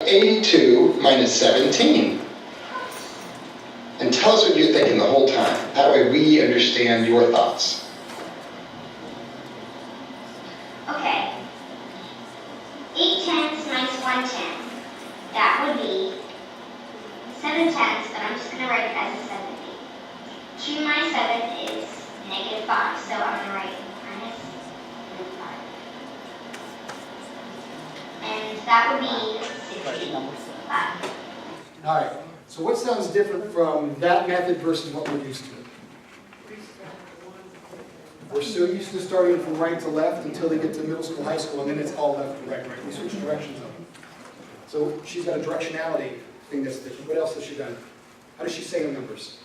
82 minus 17. And tell us what you're thinking the whole time. That way we understand your thoughts. Okay. 8 tenths minus 1 tenth. That would be 7 tenths, but I'm just going to write it as a 70. 2 minus 7 is negative 5, so I'm going to write minus 5. And that would be 65. All right, so what sounds different from that method versus what we're used to? We're so used to starting from right to left until they get to middle school, high school, and then it's all left to right, right? We switch directions on them. So she's got a directionality thing that's different. What else has she done? How does she say the numbers?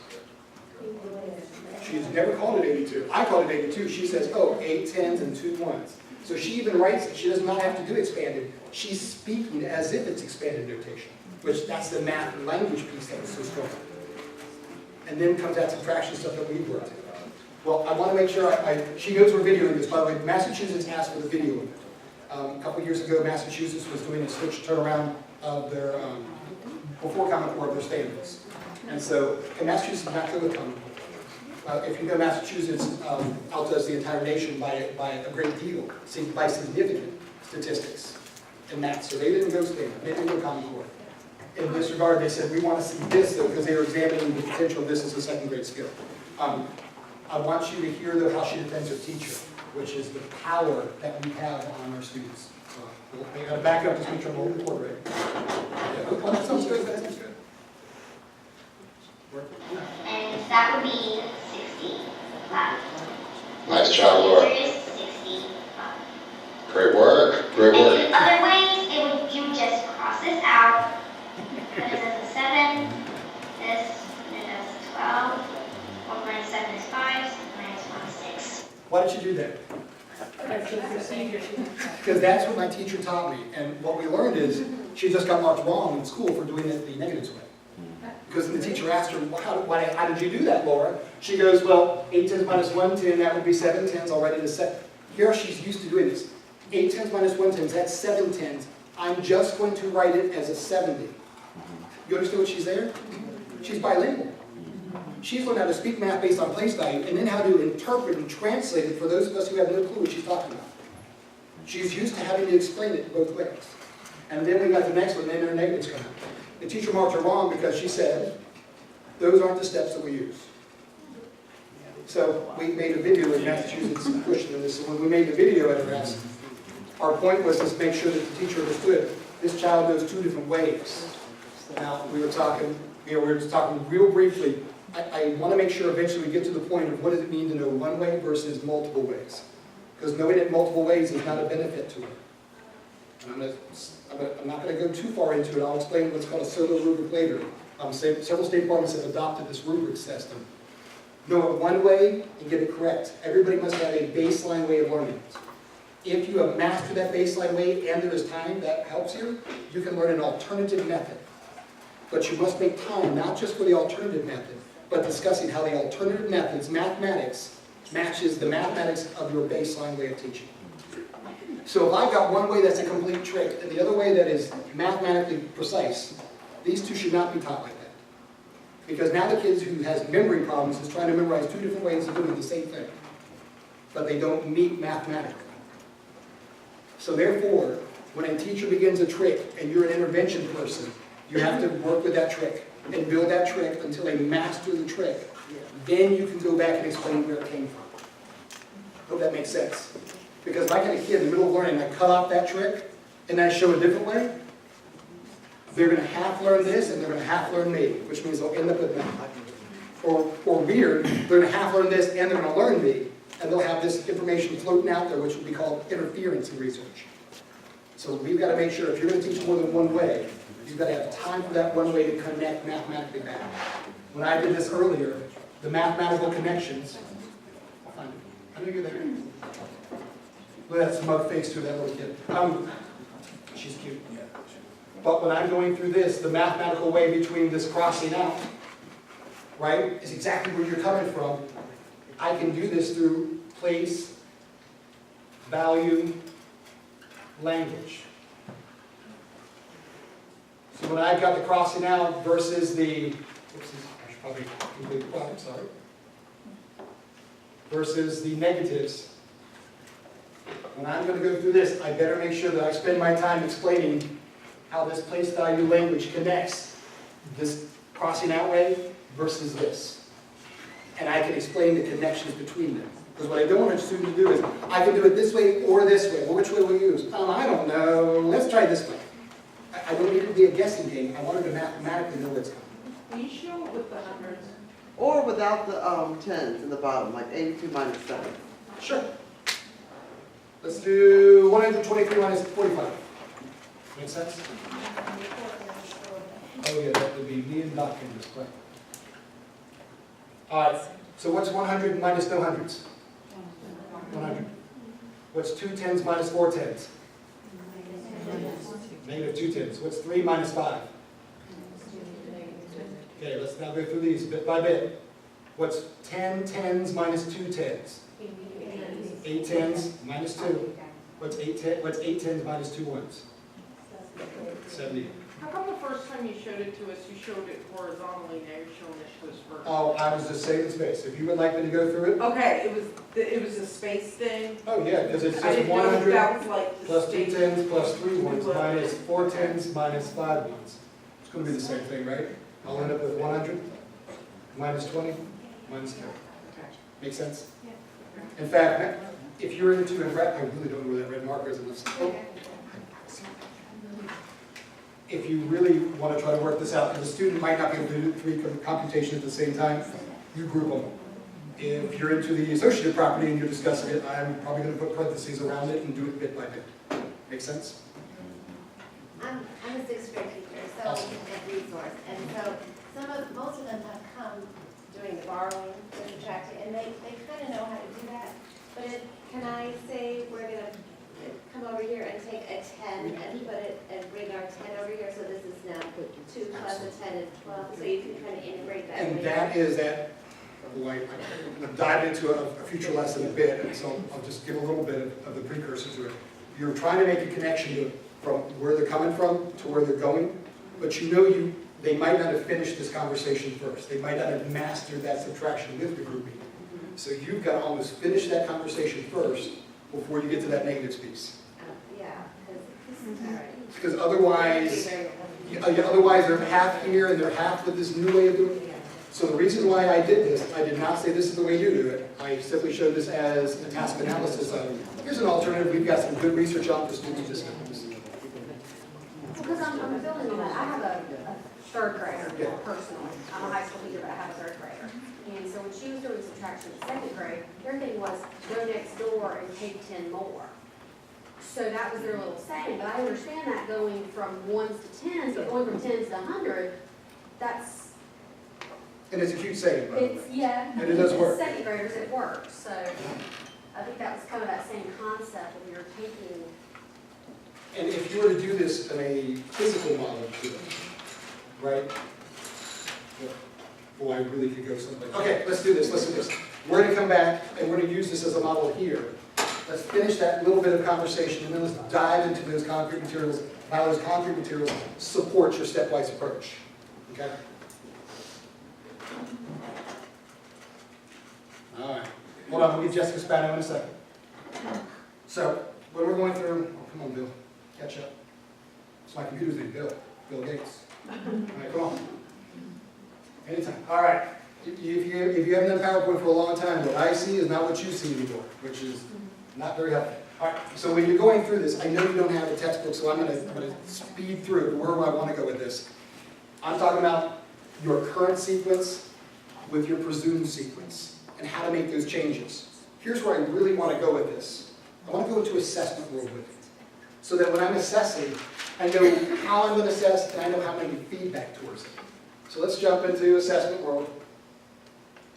She's never called it 82. I called it 82. She says, oh, 8 tens and 2 ones. So she even writes it. She does not have to do expanded. She's speaking as if it's expanded notation, which that's the math and language piece that was so strong. And then comes that subtraction stuff that we've worked in. Well, I want to make sure she knows we're videoing this. By the way, Massachusetts asked for the video of it. A couple years ago, Massachusetts was doing a switch turnaround of their, before Common Core, of their standards. And so, Massachusetts is not good with Common Core. If you know Massachusetts outdoes the entire nation by a great deal, by significant statistics in math. So they didn't go standard, they didn't go Common Core. In this regard, they said, we want to see this, though, because they were examining the potential of this as a second grade skill. I want you to hear, though, how she defends her teacher, which is the power that we have on our students. So, we got to back up to make sure I'm holding the board right. Yeah, that sounds good. That sounds good. And that would be 65. Nice job, Laura. The answer is 65. Great work. Great And work. in other ways, you would just cross this out, put it as a 7, this, put it as a 12. 1 minus 7 is 5, minus 1 is 6. Why did you do that? Because that's what my teacher taught me. And what we learned is she just got marked wrong in school for doing it the negative way. Because the teacher asked her, well, how did you do that, Laura? She goes, well, 8 tenths minus 1 tenth, that would be 7 tenths. I'll write it as 7. Here she's used to doing this. 8 tenths minus 1 tenth, that's 7 tenths. I'm just going to write it as a 70. You understand what she's there? She's bilingual. She's learned how to speak math based on place value, and then how to interpret and translate it for those of us who have no clue what she's talking about. She's used to having to explain it both ways. And then we got the next one, and then her negatives come out. The teacher marked her wrong because she said, those aren't the steps that we use. So we made a video in Massachusetts pushing this. So when we made the video at her house, our point was to make sure that the teacher understood this child goes 2 different ways. Now, we were talking real briefly. I want to make sure eventually we get to the point of what does it mean to know one way versus multiple ways. Because knowing it multiple ways is not a benefit to it. And I'm not going to go too far into it. I'll explain what's called a solo rubric later. Several state departments have adopted this rubric system. Know it one way and get it correct. Everybody must have a baseline way of learning. If you have mastered that baseline way and there is time that helps you, you can learn an alternative method. But you must make time, not just for the alternative method, but discussing how the alternative methods, mathematics, matches the mathematics of your baseline way of teaching. So if I've got one way that's a complete trick and the other way that is mathematically precise, these two should not be taught like that. Because now the kids who has memory problems is trying to memorize 2 different ways of doing the same thing. But they don't meet mathematically. So therefore, when a teacher begins a trick and you're an intervention person, you have to work with that trick and build that trick until they master the trick. Then you can go back and explain where it came from. Hope that makes sense. Because if I get a kid in the middle of learning and I cut off that trick and I show a different way, they're going to half learn this and they're going to half learn me, which means they'll end up with math. Or weird, they're going to half learn this and they're going to learn me, and they'll have this information floating out there, which will be called interference in research. So we've got to make sure if you're going to teach more than one way, you've got to have time for that one way to connect mathematically back. When I did this earlier, the mathematical connections, I know you're there. Look at that smug face to that little kid. She's cute. But when I'm going through this, the mathematical way between this crossing out, right, is exactly where you're coming from. I can do this through place, value, language. when I've got the crossing out versus the, oops, I should probably complete the problem, sorry. Versus the negatives. When I'm going to go through this, I better make sure that I spend my time explaining how this place value language connects this crossing out way versus this. And I can explain the connections between them. Because what I don't want a student to do is, I can do it this way or this way. Well, which way will we use? I don't know. Let's try this way. I don't need it to be a guessing game. I want her to mathematically know what's coming. Can you show it with the hundreds? Or without the tens in the bottom, like 82 minus 7. Sure. Let's do 123 minus 45. Make sense? Oh yeah, that would be me and Doc in this play. All right, so what's 100 minus no hundreds? 100. What's 2 tens minus 4 tens? Negative 2 tens. What's 3 minus 5? Okay, let's now go through these bit by bit. What's 10 tens minus 2 tens? 8 tens minus 2. What's 8 tens minus 2 ones? 70. How come the first time you showed it to us, you showed it horizontally, now you're showing it to us vertically? Oh, I was just saving space. If you would like me to go through it. Okay, it was a space thing. Oh, yeah, because it I says didn't know if 100 that was like the plus 2 space. tens plus 3 ones minus 4 tens minus 5 ones. It's going to be the same thing, right? I'll end up with 100 minus 20 minus 10. Make sense? In fact, if you're into a red, I really don't know where that red marker is in this. Oh. If you really want to try to work this out, and the student might not be able to do 3 computations at the same time, you group them. If you're into the associative property and you're discussing it, I'm probably going to put parentheses around it and do it bit by bit. Make sense? I'm a 6th grade teacher, so Awesome. at resource, and so most of them have come doing the borrowing, the subtracting, and they kind of know how to do that. But can I say we're gonna come over here and take a 10 and put it and bring our 10 over here, so this is now 2 plus a 10 is 12, so you can kind of integrate that. And that is that, like, I'm going to dive into a future lesson a bit, and so I'll just give a little bit of the precursor to it. You're trying to make a connection from where they're coming from to where they're going, but you know they might not have finished this conversation first. They might not have mastered that subtraction with the grouping. So you've got to almost finish that conversation first before you get to that negatives piece. Yeah, because, all right. Because otherwise they're half here and they're half with this new way of doing it. So the reason why I did this, I did not say this is the way you do it. I simply showed this as a task analysis of, here's an alternative, we've got some good research on for students to discuss. Because I'm building on that, I have a third grader Yeah. personally. I'm a high school teacher, but I have a third grader. And so when she was doing subtraction in 2nd grade, their thing was go next door and take 10 more. So that was their little saying, but I understand that going from 1s to 10s, but going from 10s to 100, that's, And it's a cute saying, by the way. it's, yeah. And it does work. 2nd graders, it works. So I think that was kind of that same concept of you're taking. And if you were to do this in a physical model to it, right? Boy, I really could go someplace. Okay, let's do this, let's do this. We're going to come back and we're going to use this as a model here. Let's finish that little bit of conversation and then let's dive into those concrete materials, how those concrete materials support your stepwise approach. Okay? All right. Hold on, we'll get Jessica Spano in a second. So, when we're going through, oh, come on, Bill, catch up. It's my computer's name, Bill Gates. All right, come on. Anytime. All right. If you haven't done PowerPoint for a long time, what I see is not what you see anymore, which is not very helpful. All right. So when you're going through this, I know you don't have a textbook, so I'm going to speed through where do I want to go with this. I'm talking about your current sequence with your presumed sequence and how to make those changes. Here's where I really want to go with this. I want to go into assessment world with it, so that when I'm assessing, I know how I'm going to assess and I know how I'm going to give feedback towards it. So let's jump into assessment world.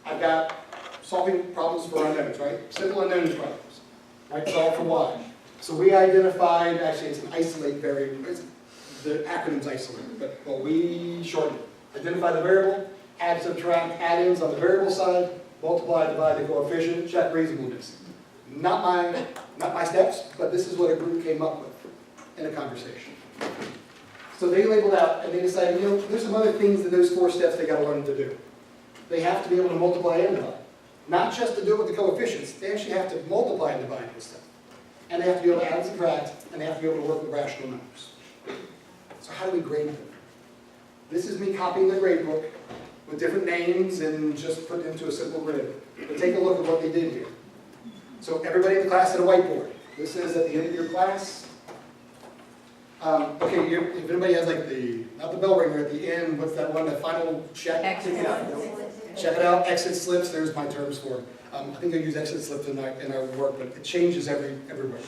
I've got solving problems for unknowns, right? Simple unknowns problems, right? Solve for y. So we identified, actually it's an isolate variable, the acronym's isolate, but well, we shortened it. Identify the variable, add, subtract, add-ins on the variable side, multiply, divide the coefficient, check reasonableness. Not my steps, but this is what a group came up with in a conversation. So they labeled out, and they decided, you know, there's some other things than those 4 steps they gotta learn to do. They have to be able to multiply and divide. Not just to do it with the coefficients, they actually have to multiply and divide this stuff. And they have to be able to add and subtract, and they have to be able to work with rational numbers. So how do we grade them? This is me copying the grade book with different names and just put it into a simple grid. But take a look at what they did here. So everybody in the class had a whiteboard. This is at the end of your class. Okay, if anybody has like not the bell ringer at the end, what's that one, the final check? Exit. Check it out, exit slips, there's my terms for it. I think I use exit slips in our work, but it changes everywhere.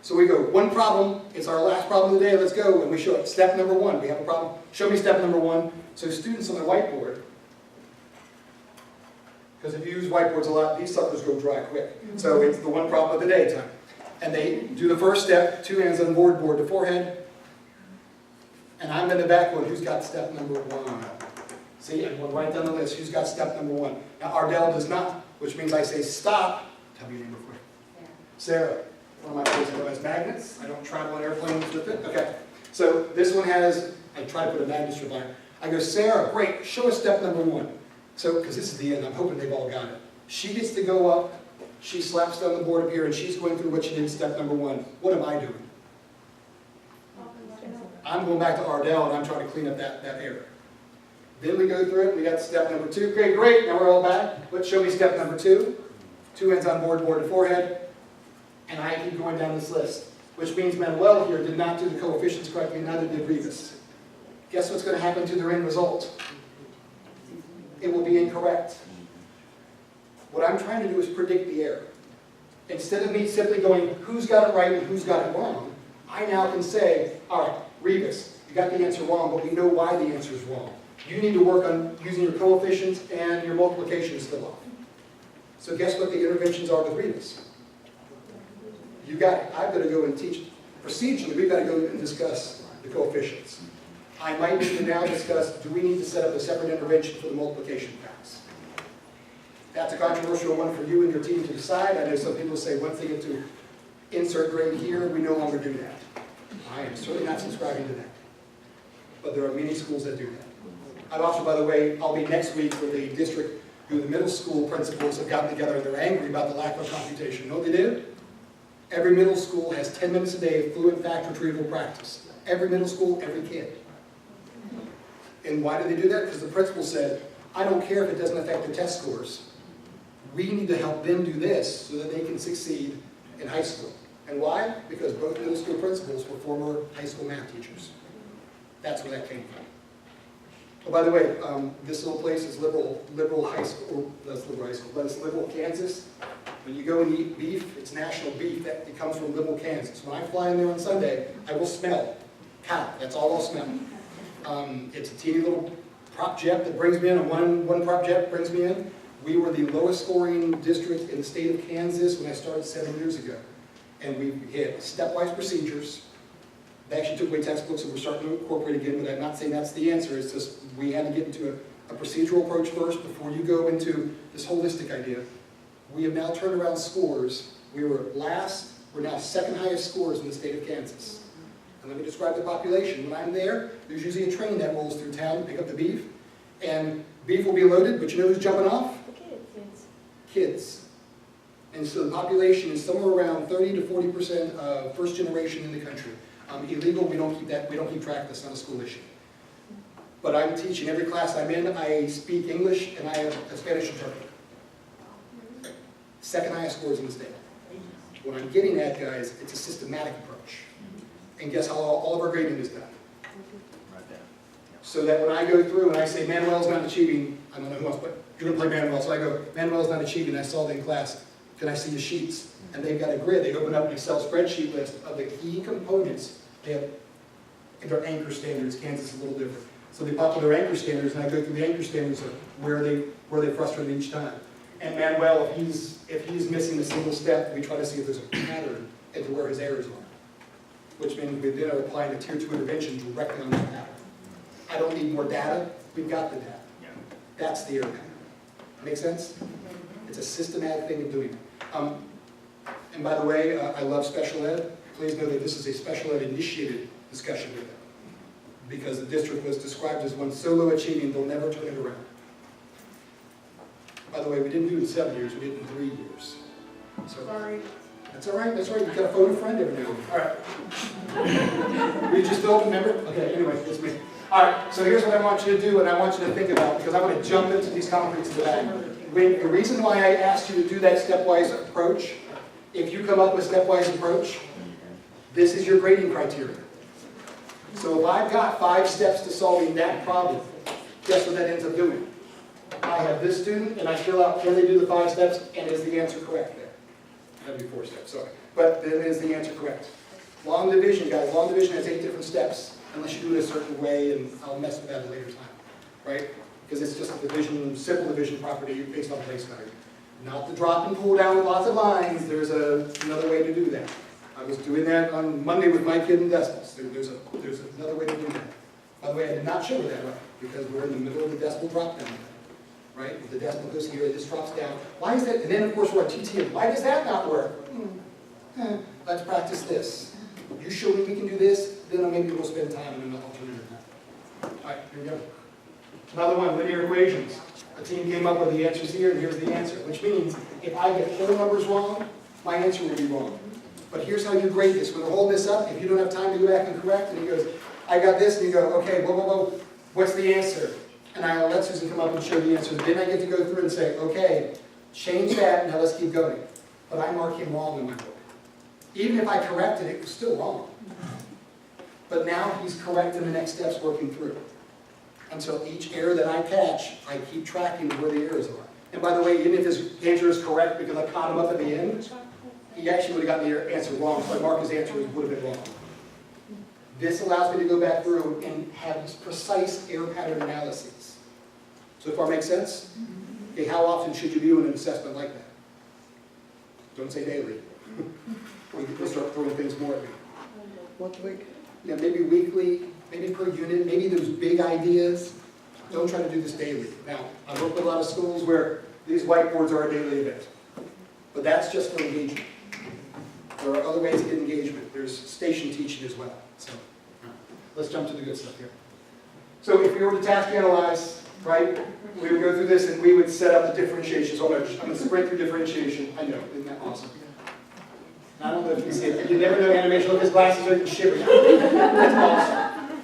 So we go, one problem, it's our last problem of the day, let's go, and we show it. Step number 1, we have a problem. Show me step number 1. So students on their whiteboard, because if you use whiteboards a lot, these suckers go dry quick. So it's the one problem of the day time. And they do the first step, 2 hands on board to forehead. And I'm in the back one, who's got step number 1? See, I'm going right down the list, who's got step number 1? Now Ardell does not, which means I say stop. Tell me your name real quick. Sarah. One of my kids has magnets. I don't travel on airplanes with it. Okay. So this one has, I try to put a magnet strip on it. I go, Sarah, great, show us step number 1. So, because this is the end, I'm hoping they've all got it. She gets to go up, she slaps down the board up here, and she's going through what she did step number 1. What am I doing? I'm going back to Ardell, and I'm trying to clean up that error. Then we go through it, we got step number 2. Okay, great, now we're all back. Let's show me step number 2. 2 hands on board to forehead. And I keep going down this list, which means Manuel here did not do the coefficients correctly, neither did Rivas. Guess what's going to happen to their end result? It will be incorrect. What I'm trying to do is predict the error. Instead of me simply going, who's got it right and who's got it wrong, I now can say, all right, Rivas, you got the answer wrong, but we know why the answer is wrong. You need to work on using your coefficients and your multiplication is still off. So guess what the interventions are with Rivas? You got it. I've got to go and teach. Procedurally, we've got to go and discuss the coefficients. I might need to now discuss, do we need to set up a separate intervention for the multiplication pass? That's a controversial one for you and your team to decide. I know some people say once they get to insert grade here, we no longer do that. I am certainly not subscribing to that. But there are many schools that do that. I've also, by the way, I'll be next week with a district who the middle school principals have gotten together and they're angry about the lack of computation. You know what they did? Every middle school has 10 minutes a day of fluent fact retrieval practice. Every middle school, every kid. And why did they do that? Because the principal said, I don't care if it doesn't affect their test scores. We need to help them do this so that they can succeed in high school. And why? Because both middle school principals were former high school math teachers. That's where that came from. Oh, by the way, this little place is liberal high school. That's liberal high school, but it's liberal Kansas. When you go and eat beef, it's national beef. It comes from liberal Kansas. When I fly in there on Sunday, I will smell cow. That's all I'll smell. It's a teeny little prop jet that brings me in. One prop jet brings me in. We were the lowest scoring district in the state of Kansas when I started 7 years ago. And we had stepwise procedures. They actually took away textbooks and we're starting to incorporate again, but I'm not saying that's the answer. It's just we had to get into a procedural approach first before you go into this holistic idea. We have now turned around scores. We were last, we're now second highest scores in the state of Kansas. And let me describe the population. When I'm there, there's usually a train that rolls through town to pick up the beef. And beef will be loaded, but you know who's jumping off? Kids. Kids. And so the population is somewhere around 30 to 40% of first generation in the country. Illegal, we don't keep track, that's not a school issue. But I'm teaching every class I'm in, I speak English and I have a Spanish interpreter. Second highest scores in the state. What I'm getting at, guys, it's a systematic approach. And guess how all of our grading is done? So that when I go through and I say Manuel's not achieving, I don't know who else, but you're going to play Manuel, so I go, Manuel's not achieving, I saw them in class, can I see the sheets? And they've got a grid, they open up an Excel spreadsheet list of the key components. They have, their anchor standards, Kansas is a little different. So they pop up their anchor standards and I go through the anchor standards of where they frustrated each time. And Manuel, if he's missing a single step, we try to see if there's a pattern into where his errors are. Which means we then are applying a tier 2 intervention directly on that pattern. I don't need more data, we've got the data. That's the error pattern. Make sense? It's a systematic thing of doing it. And by the way, I love special ed. Please know that this is a special ed initiated discussion with them. because the district was described as one so low achieving, they'll never turn it around. By the way, we didn't do it in 7 years, we did it in 3 years. So, Sorry. that's all right, you gotta phone a friend every now and then. All right. We just don't remember? Okay, anyway, it's me. All right, so here's what I want you to do, and I want you to think about, because I want to jump into these concretes in the back. The reason why I asked you to do that stepwise approach, if you come up with stepwise approach, this is your grading criteria. So if I've got 5 steps to solving that problem, guess what that ends up doing? I have this student, and I fill out, can they do the 5 steps, and is the answer correct there? That'd be 4 steps, sorry. But then is the answer correct? Long division, guys, long division has 8 different steps, unless you do it a certain way, and I'll mess with that at a later time, right? Because it's just a division, simple division property based on place value. Not the drop and pull down with lots of lines, there's another way to do that. I was doing that on Monday with my kid in decimals. There's another way to do that. By the way, I did not show it that way, because we're in the middle of the decimal drop down, right? If the decimal goes here, this drops down. Why is that? And then, of course, we're at TTM. Why does that not work? Let's practice this. You show me we can do this, then maybe we'll spend time in an alternative method. All right, here we go. Another one, linear equations. A team came up with the answers here, and here's the answer, which means if I get whole numbers wrong, my answer will be wrong. But here's how you grade this. When we're holding this up, if you don't have time to go back and correct, and he goes, I got this, and you go, okay, what's the answer? And I'll let Susan come up and show the answer. Then I get to go through and say, okay, change that, now let's keep going. But I mark him wrong in my book. Even if I corrected it, it was still wrong. But now he's correct in the next steps working through. Until each error that I catch, I keep tracking where the errors are. And by the way, even if his answer is correct because I caught him up at the end, he actually would have gotten the answer wrong, so I mark his answer would have been wrong. This allows me to go back through and have precise error pattern analyses. So far makes sense? Okay, how often should you do an assessment like that? Don't say daily. We can start throwing things more at me. Once a week? Yeah, maybe weekly, maybe per unit, maybe those big ideas. Don't try to do this daily. Now, I work with a lot of schools where these whiteboards are a daily event. But that's just for engagement. There are other ways to get engagement. There's station teaching as well. So, let's jump to the good stuff here. So if we were to task analyze, right, we would go through this and we would set up the differentiation. So I'm going to sprint through differentiation. I know, isn't that awesome? I don't know if you can see it. You never know animation. Look, his glasses are shivering. That's awesome.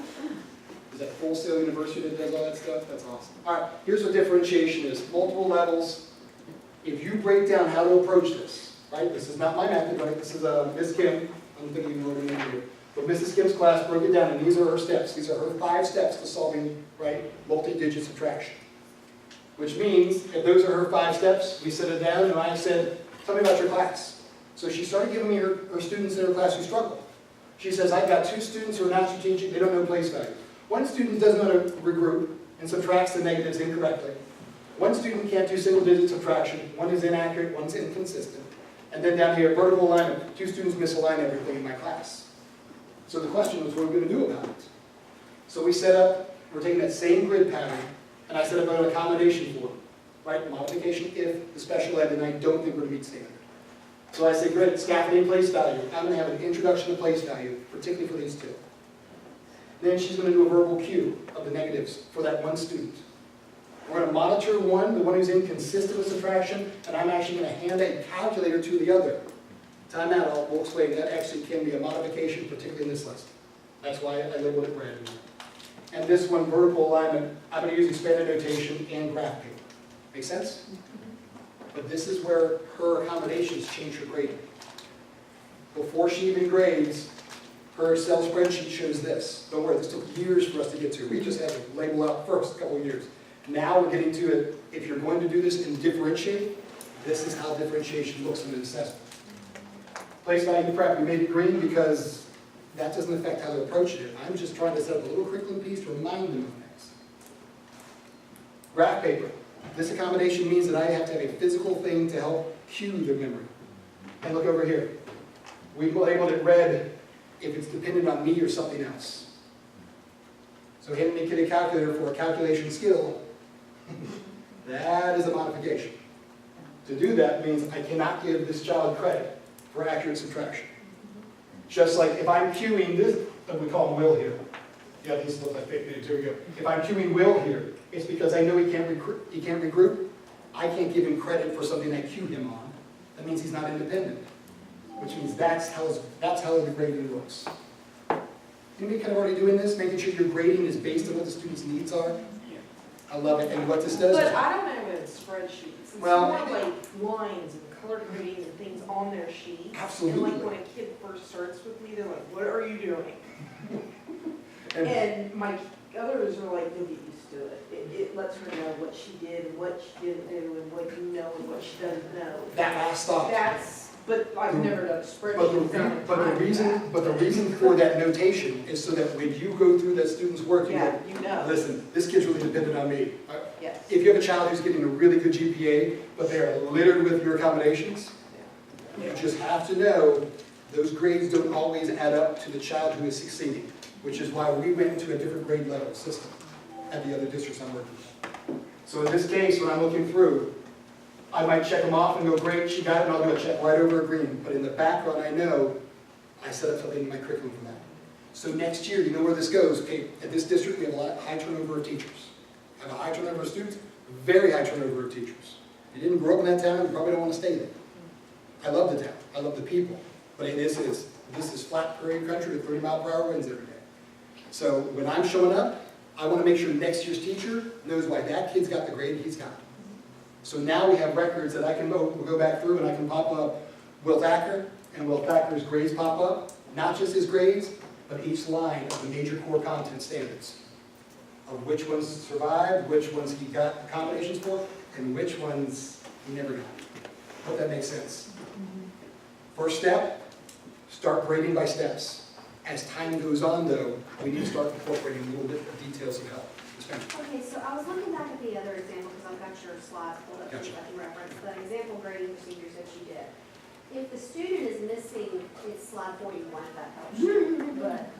Is that Full Sail University that does all that stuff? That's awesome. All right, here's what differentiation is. Multiple levels. If you break down how to approach this, right? This is not my method, right? This is Ms. Kim. I don't think you know what her name is. But Mrs. Kim's class broke it down, and these are her steps. These are her 5 steps to solving, right, multi-digit subtraction. Which means, if those are her 5 steps, we sit it down, and I said, tell me about your class. So she started giving me her students in her class who struggle. She says, I've got 2 students who are not strategic, they don't know place value. One student doesn't know how to regroup and subtracts the negatives incorrectly. One student can't do single-digit subtraction, one is inaccurate, one's inconsistent. And then down here, vertical alignment, 2 students misalign everything in my class. So the question was, what are we going to do about it? So we set up, we're taking that same grid pattern, and I set up an accommodation for them, right? Modification if the special ed, and I don't think we're going to meet standard. So I say, great, scaffolding place value. I'm going to have an introduction to place value, particularly for these 2. Then she's going to do a verbal cue of the negatives for that one student. We're going to monitor one, the one who's inconsistent with subtraction, and I'm actually going to hand a calculator to the other. Time out, we'll explain that actually can be a modification, particularly in this lesson. That's why I labeled it red. And this one, vertical alignment, I'm going to use expanded notation and graph paper. Make sense? But this is where her accommodations change her grading. Before she even grades, her Excel spreadsheet shows this. Don't worry, this took years for us to get to. We just had to label out first a couple of years. Now we're getting to it. If you're going to do this and differentiate, this is how differentiation looks in an assessment. Place value prep, we made it green because that doesn't affect how they're approaching it. I'm just trying to set up a little curriculum piece to remind them of things. Graph paper. This accommodation means that I have to have a physical thing to help cue their memory. And look over here. We labeled it red if it's dependent on me or something else. So handing me a kid a calculator for a calculation skill, that is a modification. To do that means I cannot give this child credit for accurate subtraction. Just like if I'm cueing this, we call him Will here. Yeah, these look like fake news, here we go. If I'm cueing Will here, it's because I know he can't regroup. I can't give him credit for something I cue him on. That means he's not independent, which means that's how the grading looks. Anybody kind of already doing this, making sure your grading is based on what the student's needs are? I love it, and what this does But is, I don't have it in spreadsheets. It's Well- more like lines and color coding and things on their sheets. Absolutely. And like when a kid first starts with me, they're like, what are you doing? and And my others are like, you'll get used to it. It lets her know what she did and what she didn't do and what you know and what she doesn't know. that last thought. But I've never done spreadsheets. But the reason for that notation is so that when you go through that student's work, you Yeah, go, you know, listen, this kid's really dependent on me. yes. If you have a child who's getting a really good GPA, but they are littered with your accommodations, you just have to know those grades don't always add up to the child who is succeeding, which is why we went into a different grade level system at the other districts I'm working with. So in this case, when I'm looking through, I might check them off and go, great, she got it, and I'll do a check right over a green. But in the background, I know I set up something in my curriculum for that. So next year, you know where this goes. Okay, at this district, we have a high turnover of teachers. I have a high turnover of students, very high turnover of teachers. If you didn't grow up in that town, you probably don't want to stay there. I love the town, I love the people, but this is flat prairie country with 30-mile-per-hour winds every day. So when I'm showing up, I want to make sure next year's teacher knows why that kid's got the grade he's got. So now we have records that I can go back through and I can pop up Will Thacker, and Will Thacker's grades pop up, not just his grades, but each line of the major core content standards, of which ones survived, which ones he got accommodations for, and which ones he never got. Hope that makes sense. First step, start grading by steps. As time goes on, though, we need to start incorporating a little bit of details of help. Okay, so I was looking back at the other example, because I've got your slides pulled up, so Gotcha. I can reference, the example grading procedures that you did. If the student is missing, it's slide 41, if that helps you, but,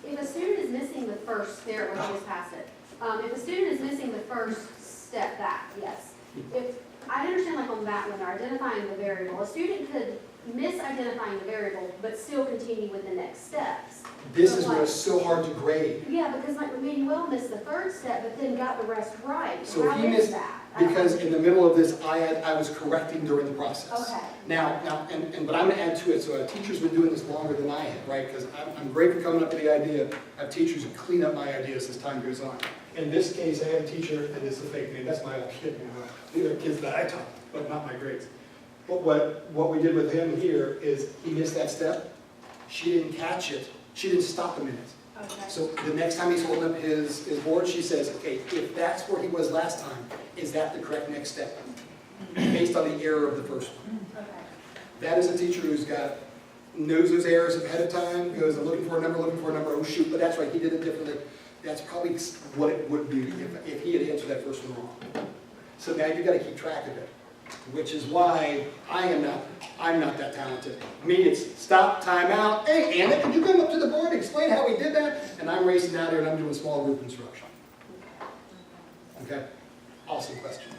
if a student is missing the first, there, let's just pass it. If a student is missing the first step back, yes. If, I understand like on that one, they're identifying the variable, a student could misidentifying the variable, but still continue with the next steps. This is where it's so hard to grade. Yeah, because like Manuel missed the third step, but then got the rest right. So How he is missed, that? because in the middle of this, I was correcting during the process. Okay. Now, but I'm gonna add to it, so a teacher's been doing this longer than I have, right? Because I'm great for coming up with the idea of teachers who clean up my ideas as time goes on. In this case, I had a teacher, and this is a fake name, that's my old kid, you know. These are kids that I taught, but not my grades. But what we did with him here is he missed that step. She didn't catch it. She didn't stop a minute. Okay. So the next time he's holding up his board, she says, okay, if that's where he was last time, is that the correct next step? Based on the error of the first one. Okay. That is a teacher who's knows those errors ahead of time, goes looking for a number, oh shoot, but that's right, he did it differently. That's probably what it would be if he had answered that first one wrong. So now you've got to keep track of it, which is why I'm not that talented. Me, it's stop, time out. Hey, Anna, could you come up to the board and explain how we did that? And I'm racing out here and I'm doing small group instruction. Okay? Awesome question.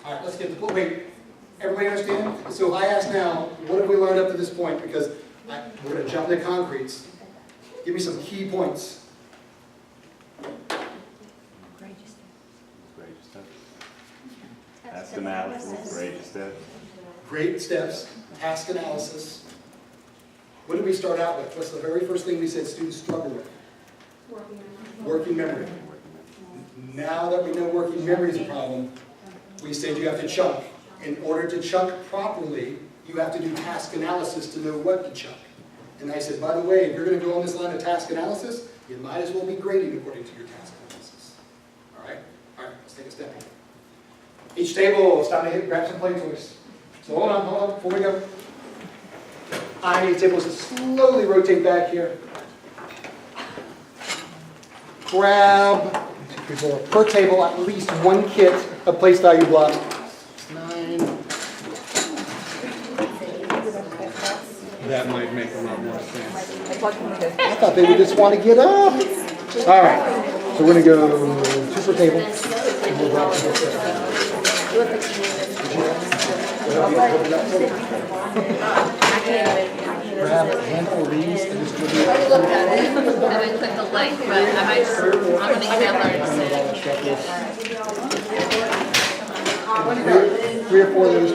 All right, let's get the, wait, everybody understand? So I ask now, what have we learned up to this point? Because we're going to jump into concretes. Give me some key points. Task analysis, grade steps. Great steps, task analysis. What did we start out with? What's the very first thing we said students struggle with? Working memory. Now that we know working memory is a problem, we said you have to chunk. In order to chunk properly, you have to do task analysis to know what to chunk. And I said, by the way, if you're going to go on this line of task analysis, you might as well be grading according to your task analysis. All right, let's take a step here. Each table, it's time to grab some play toys. So hold on, before we go. I need tables to slowly rotate back here. Grab, 2, 3, 4, per table, at least one kit of place value blocks. 9. That might make a lot more sense. I thought they would just want to get up. All right, so we're going to go 2 per table. And we'll grab some more. grab a handful of these and distribute. I looked at it and then clicked the link, but I might just, I'm gonna email her and say. Three or four of those.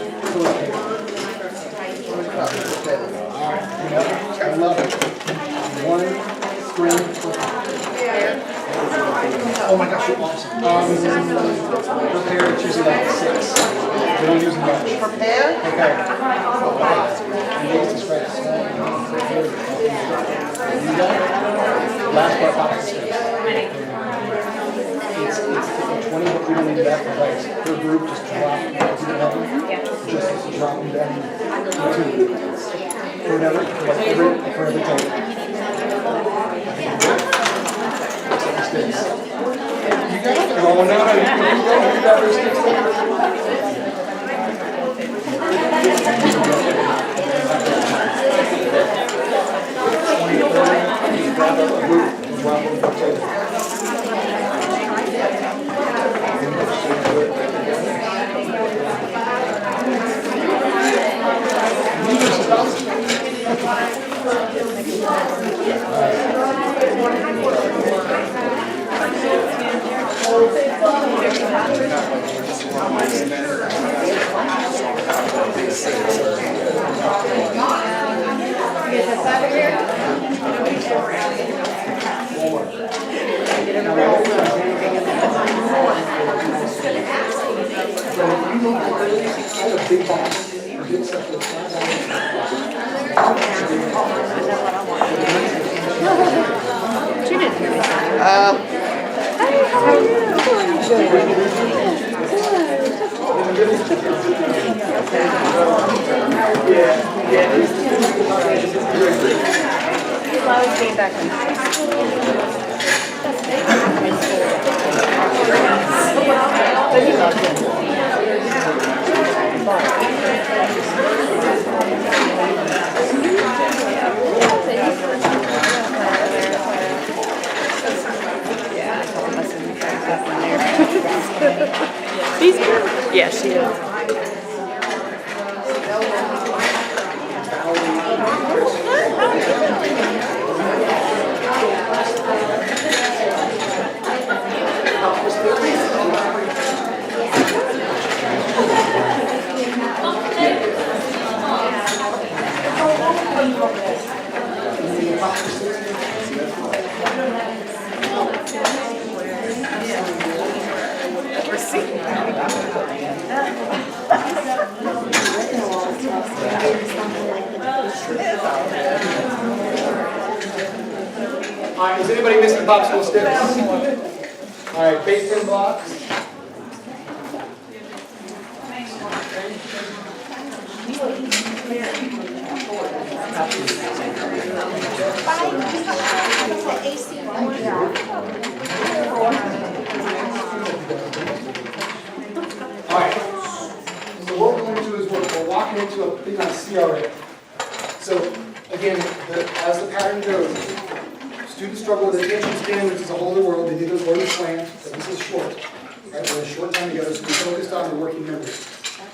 Alright, I love it. One string. Oh my gosh, you're awesome. Prepare, it's usually like 6. We don't use much. Prepare? Okay. And these to scratch. You got it? Last part, box steps. It's 20, but we don't need that for place. Per group, just drop it down to the level. Just drop them down to 2. For whatever, for every total. Sticks. You got it? Oh, no, you got those sticks there. Grab a group and drop them per table. Yeah, she is. All right, is anybody missing popsicle sticks? All right, base 10 blocks. All right, so what we're going to do is we're walking into a thing on CRA. So again, as the pattern goes, students struggle with attention span, which is a whole other world. They did those learning plans, but this is short. Right? We're a short time together, so we focused on the working memory.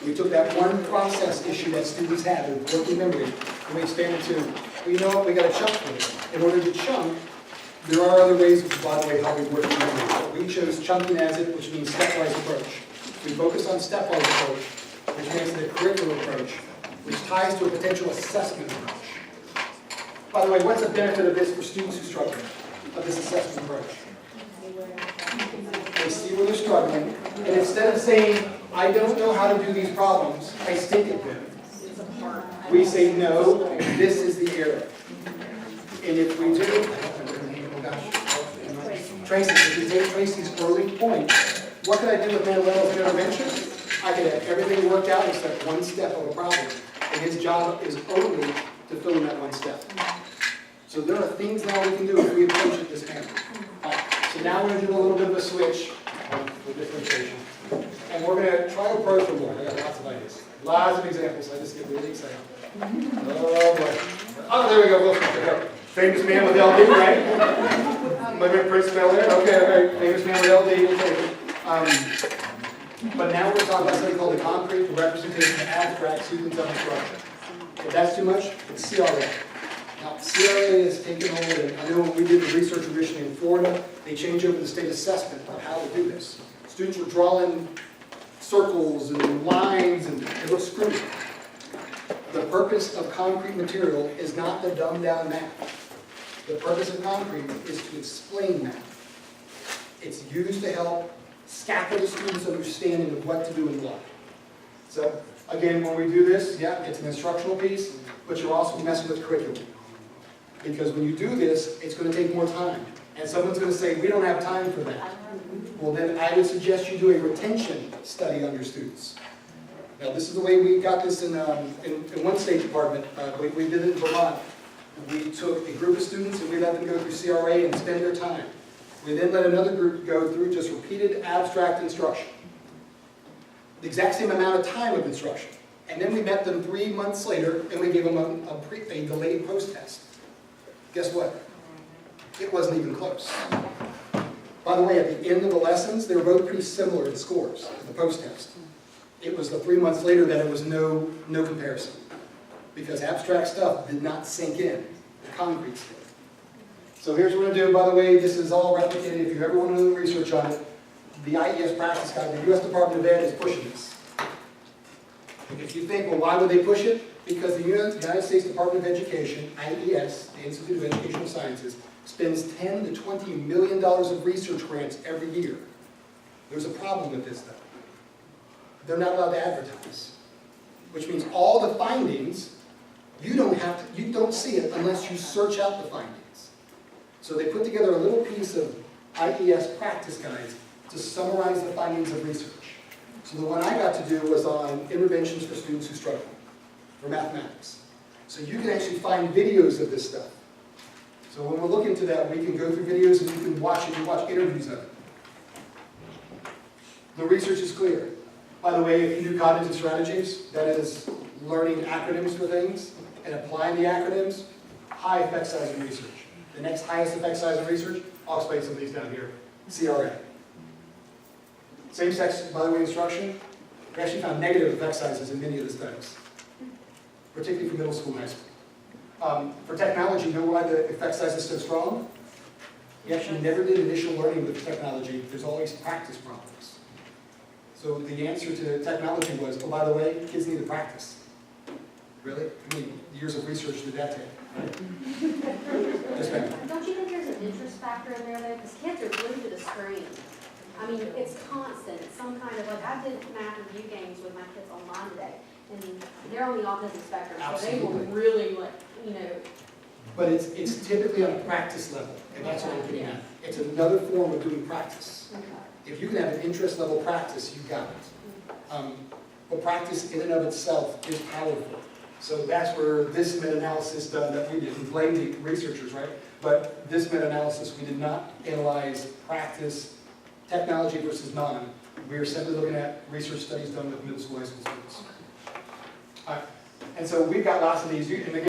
We took that one process issue that students had with working memory, and we expanded to, well, you know what, we got a chunk for it. In order to chunk, there are other ways, which by the way, how we work in memory. But we chose chunking as it, which means stepwise approach. We focused on stepwise approach, which makes it a curricular approach, which ties to a potential assessment approach. By the way, what's the benefit of this for students who struggle, of this assessment approach? They see where they're struggling, and instead of saying, I don't know how to do these problems, I stink at them. We say, no, this is the error. And if we do, Tracy, if we take Tracy's early point, what can I do with Manuel's intervention? I can have everything worked out except one step of a problem. And his job is only to fill in that one step. So there are things now we can do if we approach it this manner. So now we're going to do a little bit of a switch for differentiation. And we're going to try to approach them more. I got lots of ideas. Lots of examples. I just get really excited. Oh boy. Oh, there we go. Okay. Famous man with LD, right? My man Prince Bel-Air. Okay. Famous man with LD. We'll take it. But now we're talking about something called the concrete representation of abstract sequence of instruction. If that's too much, it's CRA. Now, CRA has taken over, and I know when we did the research originally in Florida, they changed over the state assessment of how to do this. Students were drawing circles and lines, and it looks screwy. The purpose of concrete material is not to dumb down math. The purpose of concrete is to explain math. It's used to help scaffold the students' understanding of what to do in life. So, again, when we do this, yeah, it's an instructional piece, but you're also messing with curriculum. Because when you do this, it's going to take more time. And someone's going to say, we don't have time for that. Well, then I would suggest you do a retention study on your students. Now, this is the way we got this in one state department. We did it in Vermont. We took a group of students and we let them go through CRA and spend their time. We then let another group go through just repeated abstract instruction. The exact same amount of time of instruction. And then we met them 3 months later and we gave them a delayed post-test. Guess what? It wasn't even close. By the way, at the end of the lessons, they were both pretty similar in scores in the post-test. It was the 3 months later that it was no comparison. Because abstract stuff did not sink in. The concrete did. So here's what we're going to do. By the way, this is all replicated. If you ever want to do research on it, the IES practice guide, the U.S. Department of Ed is pushing this. If you think, well, why would they push it? Because the United States Department of Education, IES, the Institute of Educational Sciences, spends $10 to $20 million of research grants every year. There's a problem with this, though. They're not allowed to advertise, which means all the findings, you don't see it unless you search out the findings. So they put together a little piece of IES practice guides to summarize the findings of research. So the one I got to do was on interventions for students who struggle, for mathematics. So you can actually find videos of this stuff. So when we're looking to that, we can go through videos and you can watch it, you watch interviews of it. The research is clear. By the way, if you do cognitive strategies, that is learning acronyms for things and applying the acronyms, high effect size in research. The next highest effect size in research, I'll explain some of these down here, CRA. Same-sex, by the way, instruction, we actually found negative effect sizes in many of the studies, particularly for middle school and high school. For technology, you know why the effect size is so strong? We actually never did initial learning with technology. There's always practice problems. So the answer to technology was, oh, by the way, kids need to practice. Really? How many years of research did that take? Yes, ma'am. Don't you think there's an interest factor in there though? Because kids are glued to the screen. I mean, it's constant. It's some kind of, like, I did math review games with my kids online today, and they're on the autism spectrum, so they will really, like, you know. But it's typically on a practice level, and that's what I'm getting at. It's another form of doing practice. Okay. If you can have an interest level practice, you've got it. But practice in and of itself is powerful. So that's where this meta-analysis done that we did. We blamed the researchers, right? But this meta-analysis, we did not analyze practice, technology versus non. We are simply looking at research studies done with middle school, high school students. All right. And so we've got lots of these. And again,